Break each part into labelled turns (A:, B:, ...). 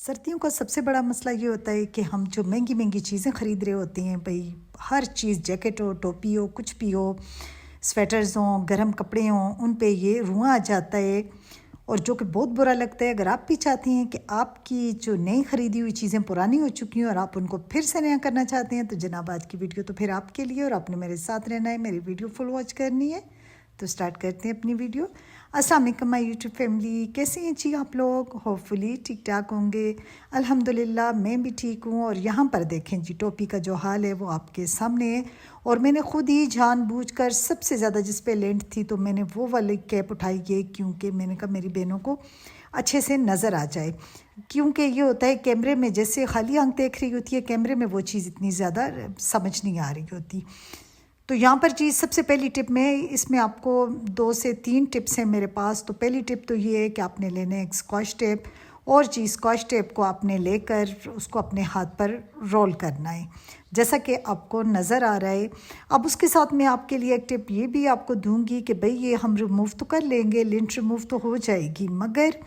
A: सर्दियों का सबसे बड़ा मसला ये होता है कि हम जो महंगी महंगी चीज़ें ख़रीद रहे होते हैं, भाई हर चीज़, जैकेट हो, टोपी हो, कुछ भी हो, स्वेटर्स हों, गर्म कपड़े हों, उन पे ये रुआं आ जाता है और जो कि बहुत बुरा लगता है। अगर आप भी चाहते हैं कि आपकी जो नई ख़रीदी हुई चीज़ें पुरानी हो चुकी हैं और आप उनको फिर से नया करना चाहते हैं, तो जनाब आज की वीडियो तो फिर आपके लिए, और आपने मेरे साथ रहना है, मेरी वीडियो फुल वॉच करनी है। तो स्टार्ट करते हैं अपनी वीडियो। अस्सलाम वालेकुम माय यूट्यूब फैमिली, कैसे हैं जी आप लोग? होपफुली ठीक ठाक होंगे। अल्हम्दुलिल्लाह मैं भी ठीक हूँ। और यहाँ पर देखें जी, टोपी का जो हाल है वो आपके सामने है। और मैंने ख़ुद ही जानबूझकर सबसे ज़्यादा जिस पे लेंथ थी तो मैंने वो वाली कैप उठाई है, क्योंकि मैंने कहा मेरी बहनों को अच्छे से नज़र आ जाए। क्योंकि ये होता है कैमरे में जैसे खाली आंख देख रही होती है, कैमरे में वो चीज़ इतनी ज़्यादा समझ नहीं आ रही होती। तो यहाँ पर जी सबसे पहली टिप में, इसमें आपको 2 से 3 टिप्स हैं मेरे पास। तो पहली टिप तो ये है कि आपने लेना है एक स्कॉच टेप, और जी स्कॉच टेप को आपने लेकर उसको अपने हाथ पर रोल करना है, जैसा कि आपको नज़र आ रहा है। अब उसके साथ मैं आपके लिए एक टिप ये भी आपको दूंगी कि भाई ये हम रिमूव तो कर लेंगे, लिंट रिमूव तो हो जाएगी, मगर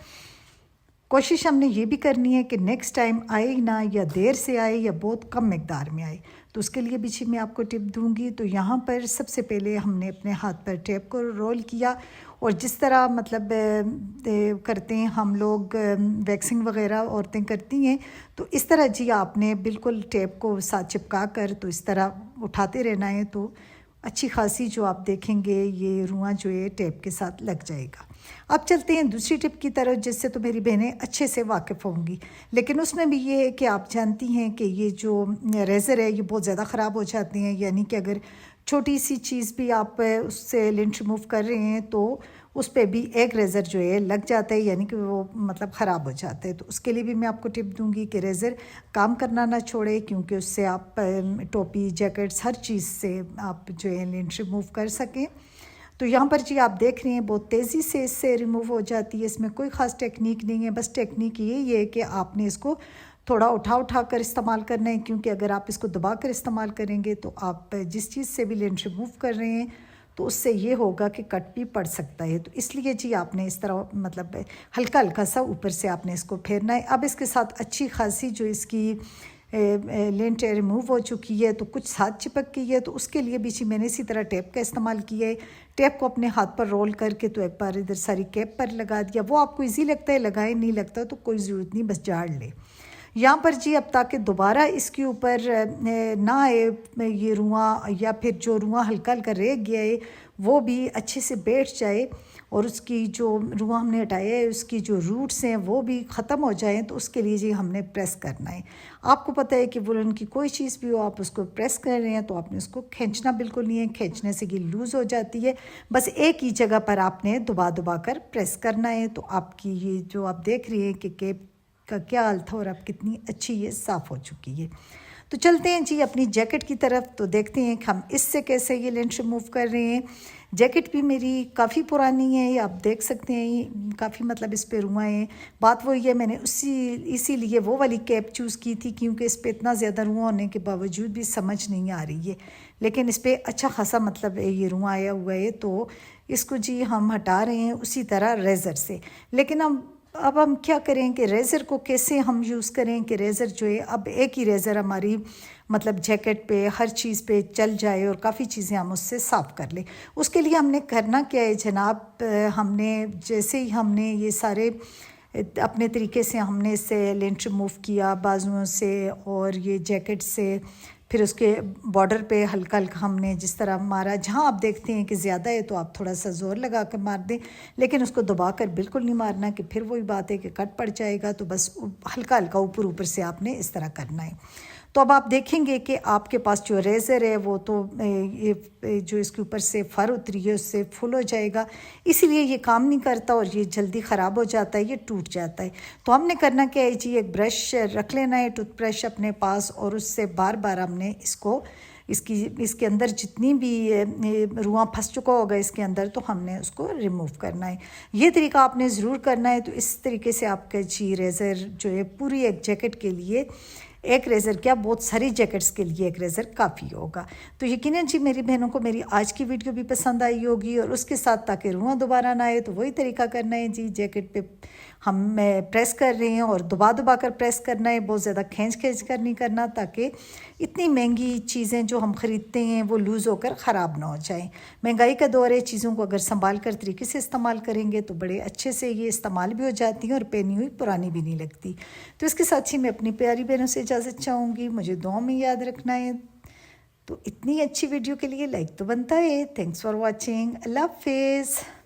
A: कोशिश हमने ये भी करनी है कि नेक्स्ट टाइम आए ना, या देर से आए या बहुत कम मकदार में आए। तो उसके लिए भी मैं आपको टिप दूंगी। तो यहाँ पर सबसे पहले हमने अपने हाथ पर टेप को रोल किया, और जिस तरह मतलब करते हैं हम लोग, वैक्सिंग वगैरह औरतें करती हैं, तो इस तरह जी आपने बिल्कुल टेप को साथ चिपका कर तो इस तरह उठाते रहना है। तो अच्छी खासी जो आप देखेंगे ये रुआं जो है टेप के साथ लग जाएगा। अब चलते हैं दूसरी टिप की तरफ, जिससे तो मेरी बहनें अच्छे से वाकिफ़ होंगी। लेकिन उसमें भी ये है कि आप जानती हैं कि ये जो रेज़र है ये बहुत ज़्यादा ख़राब हो जाते हैं। यानी कि अगर छोटी सी चीज़ भी आप उससे लिंट रिमूव कर रहे हैं तो उस पर भी एक रेज़र जो है लग जाता है, यानी कि वो मतलब ख़राब हो जाता है। तो उसके लिए भी मैं आपको टिप दूंगी कि रेज़र काम करना ना छोड़े, क्योंकि उससे आप टोपी, जैकेट्स, हर चीज़ से आप जो है लिंट रिमूव कर सकें। तो यहाँ पर जी आप देख रहे हैं बहुत तेज़ी से इससे रिमूव हो जाती है। इसमें कोई ख़ास टेक्निक नहीं है, बस टेक्निक यही है कि आपने इसको थोड़ा उठा कर इस्तेमाल करना है, क्योंकि अगर आप इसको दबा कर इस्तेमाल करेंगे तो आप जिस चीज़ से भी लेंस रिमूव कर रहे हैं तो उससे ये होगा कि कट भी पड़ सकता है। तो इसलिए जी आपने इस तरह मतलब हल्का हल्का सा ऊपर से आपने इसको फेरना है। अब इसके साथ अच्छी खासी जो इसकी लेंट रिमूव हो चुकी है, तो कुछ साथ चिपक गई है, तो उसके लिए भी मैंने इसी तरह टेप का इस्तेमाल किया है। टेप को अपने हाथ पर रोल करके तो एक बार इधर सारी कैप पर लगा दिया। वो आपको इजी लगता है, लगाए, नहीं लगता तो कोई ज़रूरत नहीं, बस झाड़ ले। यहाँ पर जी अब ताकि दोबारा इसके ऊपर ना आए ये रुआं, या फिर जो रुआं हल्का हल्का रह गया है वो भी अच्छे से बैठ जाए, और उसकी जो रुआं हमने हटाया है उसकी जो रूट्स हैं वो भी ख़त्म हो जाएं, तो उसके लिए जी हमने प्रेस करना है। आपको पता है कि वुलन की कोई चीज़ भी हो, आप उसको प्रेस कर रहे हैं तो आपने उसको खींचना बिल्कुल नहीं है, खींचने से ये लूज़ हो जाती है। बस एक ही जगह पर आपने दबा कर प्रेस करना है। तो आपकी ये जो आप देख रहे हैं कि कैप का क्या हाल था, और अब कितनी अच्छी ये साफ़ हो चुकी है। तो चलते हैं जी अपनी जैकेट की तरफ, तो देखते हैं कि हम इससे कैसे ये लेंट रिमूव कर रहे हैं। जैकेट भी मेरी काफ़ी पुरानी है, ये आप देख सकते हैं, काफ़ी मतलब इस पे रुआं हैं। बात वही है, मैंने इसीलिए वो वाली कैप चूज़ की थी, क्योंकि इस पर इतना ज़्यादा रुआं होने के बावजूद भी समझ नहीं आ रही है, लेकिन इस पर अच्छा खासा मतलब ये रुआं आया हुआ है। तो इसको जी हम हटा रहे हैं उसी तरह रेज़र से। लेकिन अब हम क्या करें कि रेज़र को कैसे हम यूज़ करें कि रेज़र जो है, अब एक ही रेज़र हमारी मतलब जैकेट पे, हर चीज़ पे चल जाए और काफ़ी चीज़ें हम उससे साफ़ कर लें। उसके लिए हमने करना क्या है जनाब, हमने जैसे ही हमने ये सारे अपने तरीके से हमने इससे लेंट रिमूव किया बाजुओं से और ये जैकेट से, फिर उसके बॉर्डर पे हल्का हल्का हमने जिस तरह मारा, जहाँ आप देखते हैं कि ज़्यादा है तो आप थोड़ा सा ज़ोर लगा कर मार दें, लेकिन उसको दबा कर बिल्कुल नहीं मारना कि फिर वही बात है कि कट पड़ जाएगा। तो बस हल्का हल्का ऊपर से आपने इस तरह करना है। तो अब आप देखेंगे कि आपके पास जो रेज़र है वो तो ये जो इसके ऊपर से फर उतरी है उससे फुल हो जाएगा, इसीलिए ये काम नहीं करता और ये जल्दी ख़राब हो जाता है, ये टूट जाता है। तो हमने करना क्या है जी, एक ब्रश रख लेना है, टूथब्रश अपने पास, और उससे बार बार हमने इसके अंदर जितनी भी रुआं फंस चुका होगा इसके अंदर, तो हमने उसको रिमूव करना है। ये तरीका आपने ज़रूर करना है। तो इस तरीके से आपका जी रेज़र जो है पूरी एक जैकेट के लिए, एक रेज़र क्या बहुत सारी जैकेट्स के लिए एक रेज़र काफ़ी होगा। तो यकीनन जी मेरी बहनों को मेरी आज की वीडियो भी पसंद आई होगी, और उसके साथ ताकि रुआं दोबारा ना आए तो वही तरीका करना है जी, जैकेट पे میں پریس کر رہے ہیں اور دبا کر پریس کرنا ہے، بہت زیادہ کھینچ کر نہیں کرنا، تاکہ اتنی مہنگی چیزیں جو ہم خریدتے ہیں وہ لوز ہو کر خراب نہ ہو جائیں۔ مہنگائی کا دور ہے، چیزوں کو اگر سنبھال کر طریقے سے استعمال کریں گے تو بڑے اچھے سے یہ استعمال بھی ہو جاتی ہیں اور پہنی ہوئی پرانی بھی نہیں لگتی۔ تو اس کے ساتھ ہی میں اپنی پیاری بہنوں سے اجازت چاہوں گی، مجھے دعاؤں میں یاد رکھنا ہے۔ تو اتنی اچھی ویڈیو کے لیے لائک تو بنتا ہے۔ تھینکس فار واچنگ، اللہ حافظ۔